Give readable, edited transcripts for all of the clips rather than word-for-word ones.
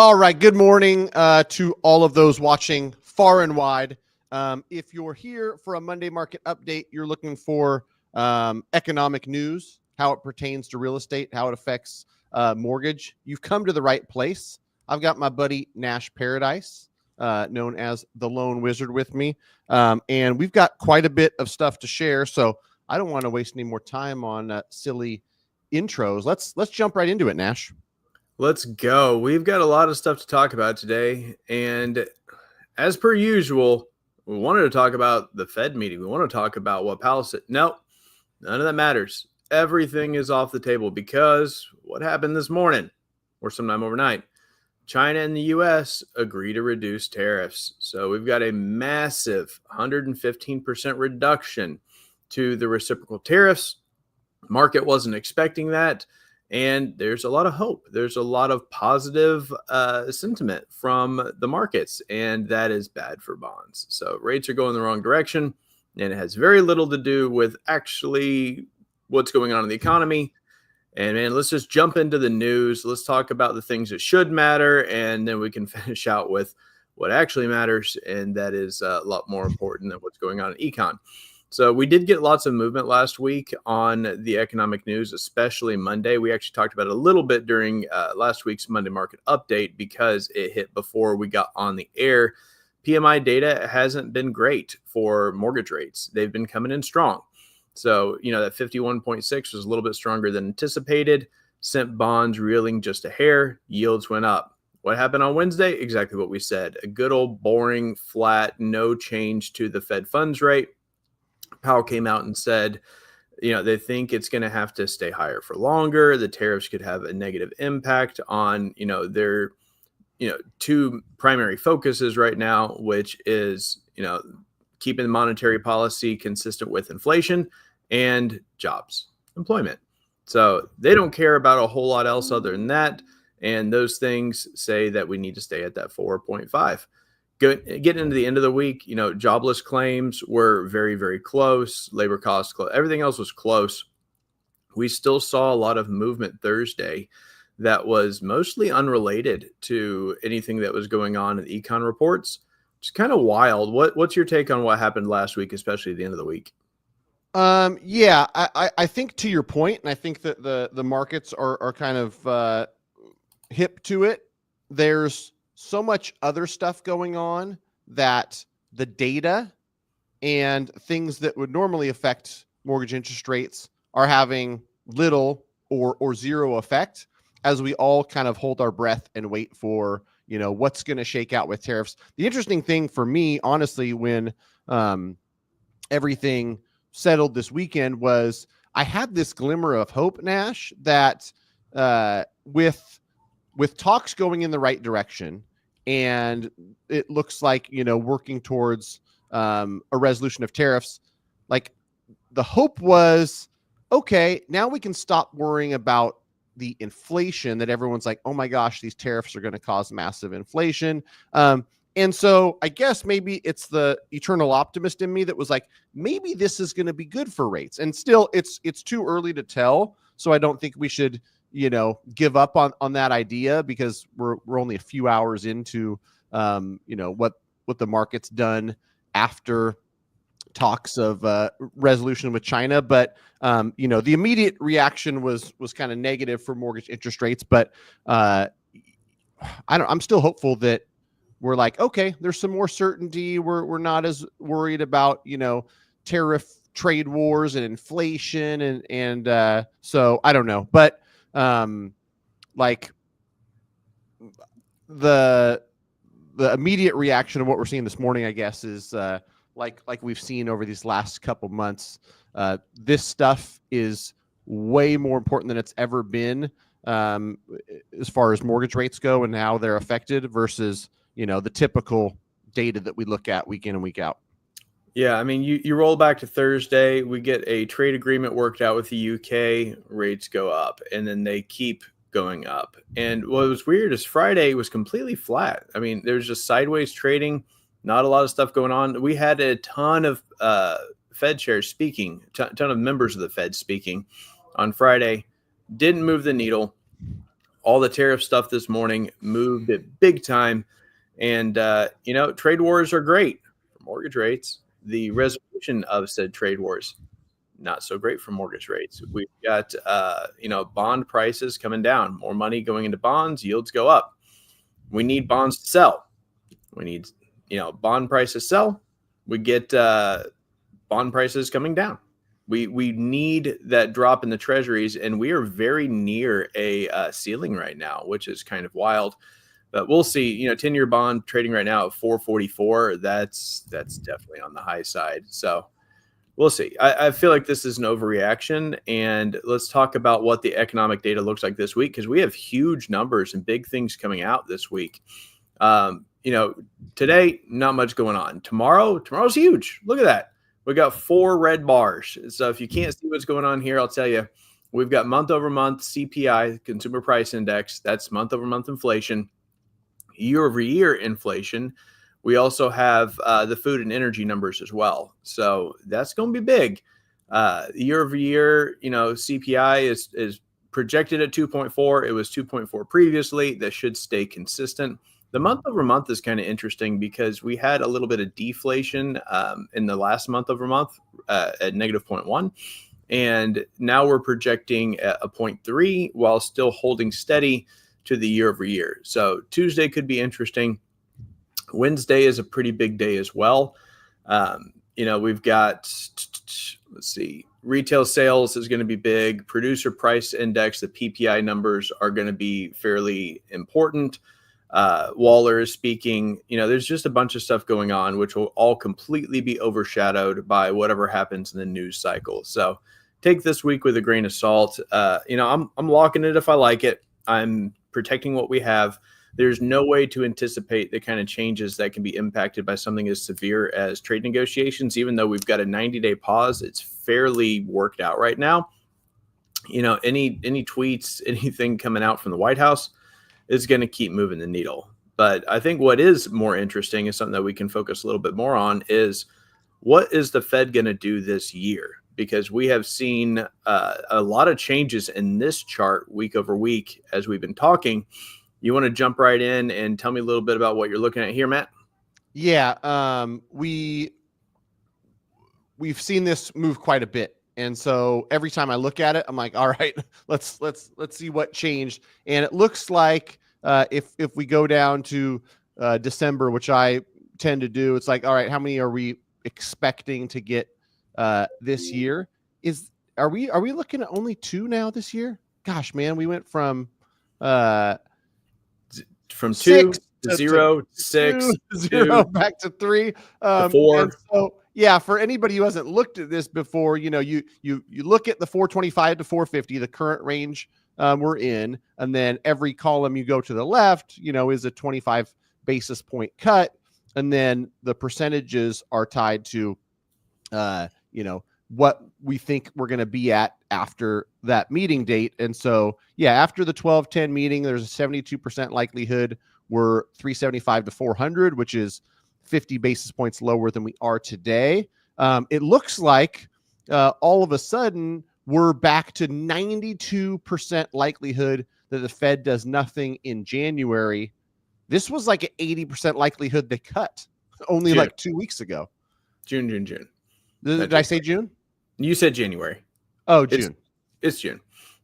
All right. Good morning to all of those watching far and wide. If you're here for a Monday market update, you're looking for economic news, how it pertains to real estate, how it affects mortgage, you've come to the right place. I've got my buddy Nash Paradise, known as the Lone Wizard, with me. And we've got quite a bit of stuff to share. So I don't want to waste any more time on silly intros. Let's jump right into it, Nash. Let's go. We've got a lot of stuff to talk about today. And as per usual, we wanted to talk about the Fed meeting. We want to talk about what Powell said. No, none of that matters. Everything is off the table because what happened this morning or sometime overnight? China and the U.S. agree to reduce tariffs. So we've got a massive 115% reduction to the reciprocal tariffs. Market wasn't expecting that. And there's a lot of hope. There's a lot of positive sentiment from the markets, and that is bad for bonds. So rates are going the wrong direction, and it has very little to do with actually what's going on in the economy. And man, let's just jump into the news. Let's talk about the things that should matter, and then we can finish out with what actually matters, and that is a lot more important than what's going on in econ. So we did get lots of movement last week on the economic news, especially Monday. We actually talked about it a little bit during last week's Monday market update because it hit before we got on the air. PMI data hasn't been great for mortgage rates. They've been coming in strong. So, that 51.6 was a little bit stronger than anticipated. Sent bonds reeling just a hair. Yields went up. What happened on Wednesday? Exactly what we said. A good old boring, flat, no change to the Fed funds rate. Powell came out and said, they think it's going to have to stay higher for longer. The tariffs could have a negative impact on, their, two primary focuses right now, which is, keeping monetary policy consistent with inflation and jobs, employment. So they don't care about a whole lot else other than that. And those things say that we need to stay at that 4.5. Getting into the end of the week, jobless claims were very, very close. Labor costs close. Everything else was close. We still saw a lot of movement Thursday that was mostly unrelated to anything that was going on in the econ reports. It's kind of wild. What's your take on what happened last week, especially at the end of the week? Yeah, I think to your point, and I think that the markets are kind of hip to it. There's so much other stuff going on that the data and things that would normally affect mortgage interest rates are having little or zero effect as we all kind of hold our breath and wait for, what's going to shake out with tariffs. The interesting thing for me, honestly, when everything settled this weekend was I had this glimmer of hope, Nash, that with talks going in the right direction, and it looks like, working towards a resolution of tariffs, like the hope was, okay, now we can stop worrying about the inflation that everyone's like, oh my gosh, these tariffs are going to cause massive inflation. And so I guess maybe it's the eternal optimist in me that was like, maybe this is going to be good for rates. And still, it's too early to tell. So I don't think we should, give up on that idea because we're only a few hours into, what what the market's done after talks of resolution with China. But the immediate reaction was kind of negative for mortgage interest rates. But I'm still hopeful that we're like, okay, there's some more certainty. We're not as worried about, tariff trade wars and inflation. And so I don't know, but like the immediate reaction of what we're seeing this morning, I guess, is like we've seen over these last couple months. This stuff is way more important than it's ever been as far as mortgage rates go and how they're affected versus, the typical data that we look at week in and week out. Yeah, I mean, you roll back to Thursday, we get a trade agreement worked out with the UK, rates go up, and then they keep going up. And what was weird is Friday was completely flat. I mean, there's just sideways trading, not a lot of stuff going on. We had a ton of Fed chairs speaking, ton of members of the Fed speaking on Friday, didn't move the needle. All the tariff stuff this morning moved it big time. And, trade wars are great for mortgage rates. The resolution of said trade wars, not so great for mortgage rates. We've got, bond prices coming down, more money going into bonds, yields go up. We need bonds to sell. We need, bond prices sell. We get bond prices coming down. We need that drop in the treasuries, and we are very near a ceiling right now, which is kind of wild. But we'll see. 10-year bond trading right now at 4.44. That's definitely on the high side. So we'll see. I feel like this is an overreaction. And let's talk about what the economic data looks like this week, because we have huge numbers and big things coming out this week. Today, not much going on. Tomorrow's huge. Look at that. We got 4 red bars. So if you can't see what's going on here, I'll tell you. We've got month over month CPI, Consumer Price Index. That's month over month inflation. Year over year inflation. We also have the food and energy numbers as well. So that's going to be big. Year over year, CPI is projected at 2.4. It was 2.4 previously. That should stay consistent. The month over month is kind of interesting because we had a little bit of deflation in the last month over month at negative 0.1. And now we're projecting a 0.3 while still holding steady to the year over year. So Tuesday could be interesting. Wednesday is a pretty big day as well. We've got, let's see, retail sales is going to be big. Producer price index, the PPI numbers are going to be fairly important. Waller is speaking. There's just a bunch of stuff going on, which will all completely be overshadowed by whatever happens in the news cycle. So take this week with a grain of salt. I'm locking it if I like it. I'm protecting what we have. There's no way to anticipate the kind of changes that can be impacted by something as severe as trade negotiations. Even though we've got a 90-day pause, it's fairly worked out right now. Any tweets, anything coming out from the White House is going to keep moving the needle. But I think what is more interesting is something that we can focus a little bit more on is what is the Fed going to do this year? Because we have seen a lot of changes in this chart week over week as we've been talking. You want to jump right in and tell me a little bit about what you're looking at here, Matt? Yeah, we've seen this move quite a bit. And so every time I look at it, I'm like, all right, let's see what changed. And it looks like if we go down to December, which I tend to do, it's like, all right, how many are we expecting to get this year? Are we looking at only 2 now this year? Gosh, man, we went from 2 to 0 to 6 to 0 back to 3 to 4. And so yeah, for anybody who hasn't looked at this before, you look at the 425 to 450, the current range we're in, and then every column you go to the left, is a 25 basis point cut, and then the percentages are tied to what we think we're going to be at after that meeting date. And so, yeah, after the 12-10 meeting, there's a 72% likelihood we're 375 to 400, which is 50 basis points lower than we are today. It looks like all of a sudden we're back to 92% likelihood that the Fed does nothing in January. This was like an 80% likelihood they cut only June. like 2 weeks ago. June. Did I say June? You said January. Oh, It's June. It's June.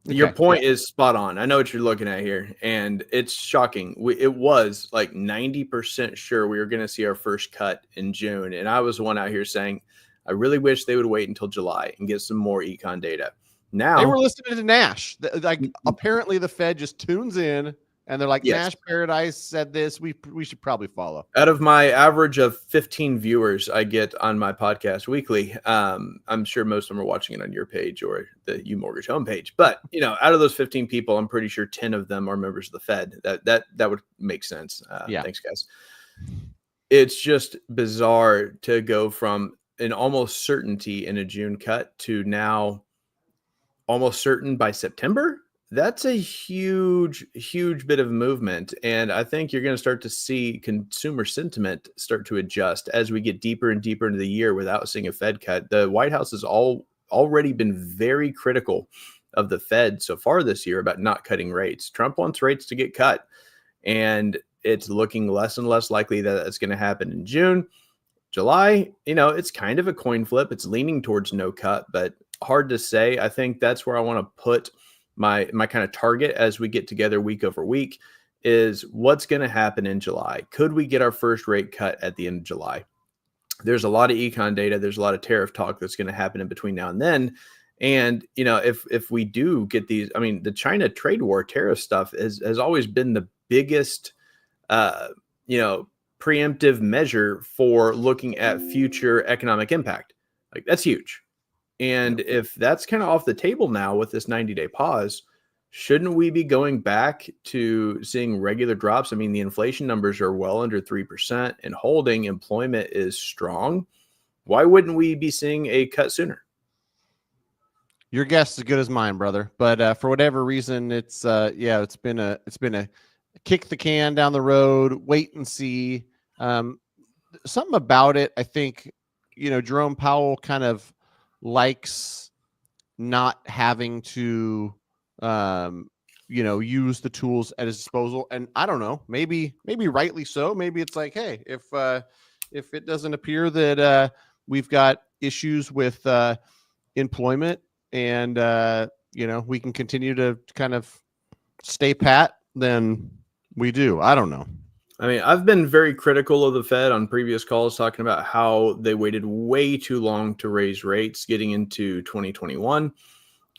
Okay, Your point yeah. is spot on. I know what you're looking at here, and it's shocking. It was like 90% sure we were going to see our first cut in June, and I was the one out here saying, I really wish they would wait until July and get some more econ data. They were Now, listening to Nash. Like apparently the Fed just tunes in and they're like, yes, Nash Paradise said this. We should probably follow. out of my average of 15 viewers I get on my podcast weekly, I'm sure most of them are watching it on your page or the U Mortgage homepage. But out of those 15 people, I'm pretty sure 10 of them are members of the Fed. That would make sense. Yeah. Thanks, guys. It's just bizarre to go from an almost certainty in a June cut to now almost certain by September. That's a huge bit of movement. And I think you're going to start to see consumer sentiment start to adjust as we get deeper and deeper into the year without seeing a Fed cut. The White House has already been very critical of the Fed so far this year about not cutting rates. Trump wants rates to get cut, and it's looking less and less likely that it's going to happen in June. July, it's kind of a coin flip. It's leaning towards no cut, but hard to say. I think that's where I want to put my kind of target as we get together week over week is what's going to happen in July. Could we get our first rate cut at the end of July? There's a lot of econ data. There's a lot of tariff talk that's going to happen in between now and then. And, if we do get these, I mean, the China trade war tariff stuff has always been the biggest, preemptive measure for looking at future economic impact. Like that's huge. And if that's kind of off the table now with this 90-day pause, shouldn't we be going back to seeing regular drops? I mean, the inflation numbers are well under 3% and holding. Employment is strong. Why wouldn't we be seeing a cut sooner? Your guess is as good as mine, brother. But for whatever reason, it's been a kick the can down the road, wait and see. Something about it, I think, Jerome Powell kind of likes not having to use the tools at his disposal. And I don't know, maybe rightly so. Maybe it's like, hey, if it doesn't appear that we've got issues with employment and we can continue to kind of stay pat, then we do. I don't know. I mean, I've been very critical of the Fed on previous calls talking about how they waited way too long to raise rates getting into 2021.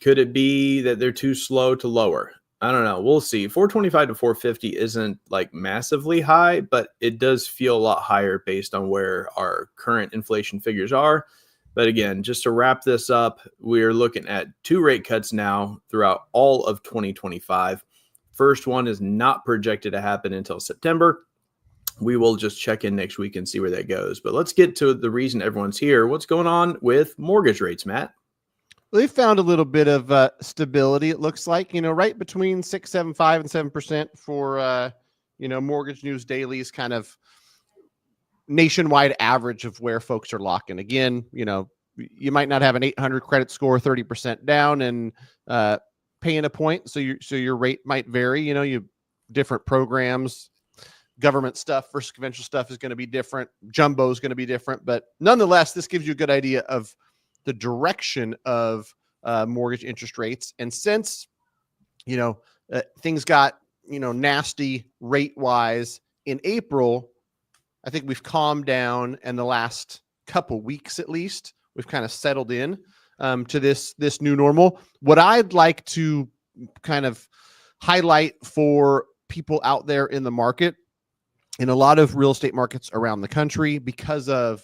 Could it be that they're too slow to lower? I don't know. We'll see. 425 to 450 isn't like massively high, but it does feel a lot higher based on where our current inflation figures are. But again, just to wrap this up, we're looking at 2 rate cuts now throughout all of 2025. First one is not projected to happen until September. We will just check in next week and see where that goes. But let's get to the reason everyone's here. What's going on with mortgage rates, Matt? They found a little bit of stability, it looks like, right between 6.75 and 7% for, Mortgage News Daily's kind of nationwide average of where folks are locking. Again, you might not have an 800 credit score, 30% down and paying a point. So your rate might vary, you different programs. Government stuff versus conventional stuff is going to be different. Jumbo is going to be different, but nonetheless, this gives you a good idea of the direction of mortgage interest rates. And since, things got, nasty rate wise in April, I think we've calmed down, and the last couple weeks, at least, we've kind of settled in to this new normal. What I'd like to kind of highlight for people out there in the market, in a lot of real estate markets around the country, because of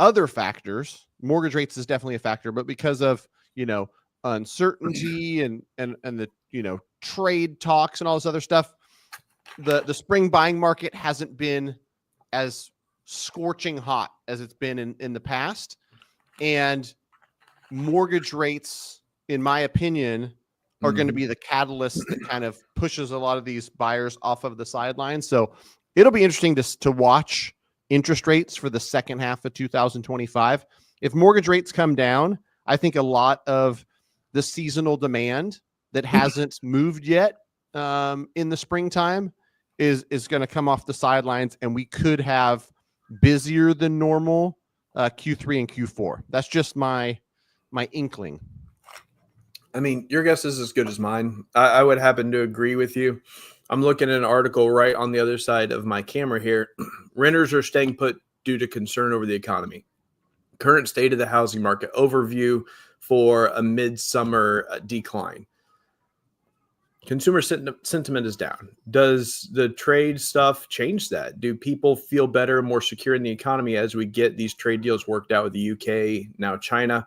other factors, mortgage rates is definitely a factor, but because of, uncertainty and the, trade talks and all this other stuff, the spring buying market hasn't been as scorching hot as it's been in the past. And mortgage rates, in my opinion, are going to be the catalyst that kind of pushes a lot of these buyers off of the sidelines. So it'll be interesting to watch interest rates for the second half of 2025. If mortgage rates come down, I think a lot of the seasonal demand that hasn't moved yet in the springtime is going to come off the sidelines, and we could have busier than normal Q3 and Q4. That's just my inkling. I mean, your guess is as good as mine. I would happen to agree with you. I'm looking at an article right on the other side of my camera here. Renters are staying put due to concern over the economy. Current state of the housing market overview for a midsummer decline. Consumer sentiment is down. Does the trade stuff change that? Do people feel better, more secure in the economy as we get these trade deals worked out with the UK, now China?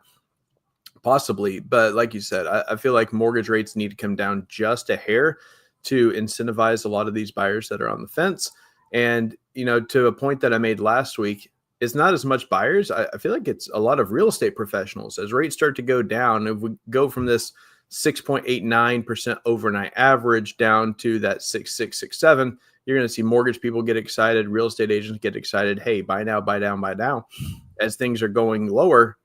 Possibly. But like you said, I feel like mortgage rates need to come down just a hair to incentivize a lot of these buyers that are on the fence. And, you know, to a point that I made last week, it's not as much buyers. I feel like it's a lot of real estate professionals. As rates start to go down, if we go from this 6.89% overnight average down to that 6.667, you're going to see mortgage people get excited, real estate agents get excited. Hey, buy now, buy down, buy now. As things are going lower,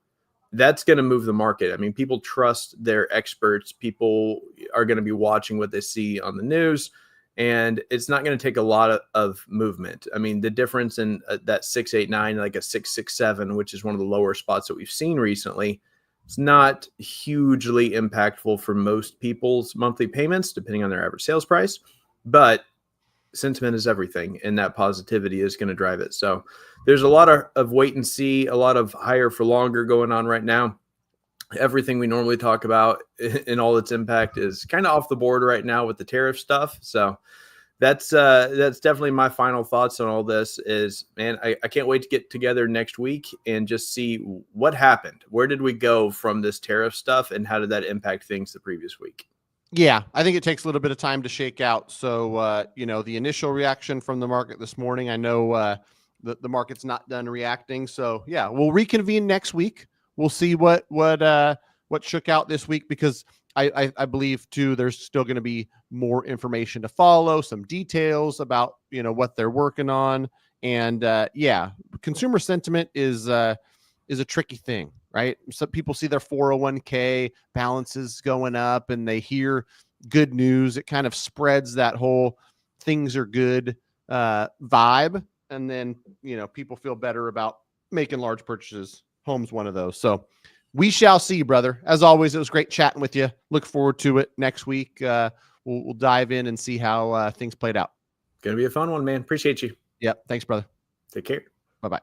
that's going to move the market. I mean, people trust their experts. People are going to be watching what they see on the news, and it's not going to take a lot of movement. I mean, the difference in that 689, like a 667, which is one of the lower spots that we've seen recently, it's not hugely impactful for most people's monthly payments, depending on their average sales price, but sentiment is everything, and that positivity is going to drive it. So there's a lot of wait and see, a lot of higher for longer going on right now. Everything we normally talk about in all its impact is kind of off the board right now with the tariff stuff. So that's definitely my final thoughts on all this is, man, I can't wait to get together next week and just see what happened. Where did we go from this tariff stuff, and how did that impact things the previous week? Yeah, I think it takes a little bit of time to shake out. So, you know, the initial reaction from the market this morning, I know the market's not done reacting. So, yeah, we'll reconvene next week. We'll see what shook out this week, because I believe too there's still going to be more information to follow, some details about, you know, what they're working on, and yeah, consumer sentiment is a tricky thing, right? Some people see their 401k balances going up and they hear good news. It kind of spreads that whole things are good vibe. And then, you know, people feel better about making large purchases. Home's one of those. So we shall see, brother. As always, it was great chatting with you. Look forward to it next week. We'll dive in and see how things played out. Gonna be a fun one, man. Appreciate you. Yep. Thanks, brother. Take care. Bye-bye.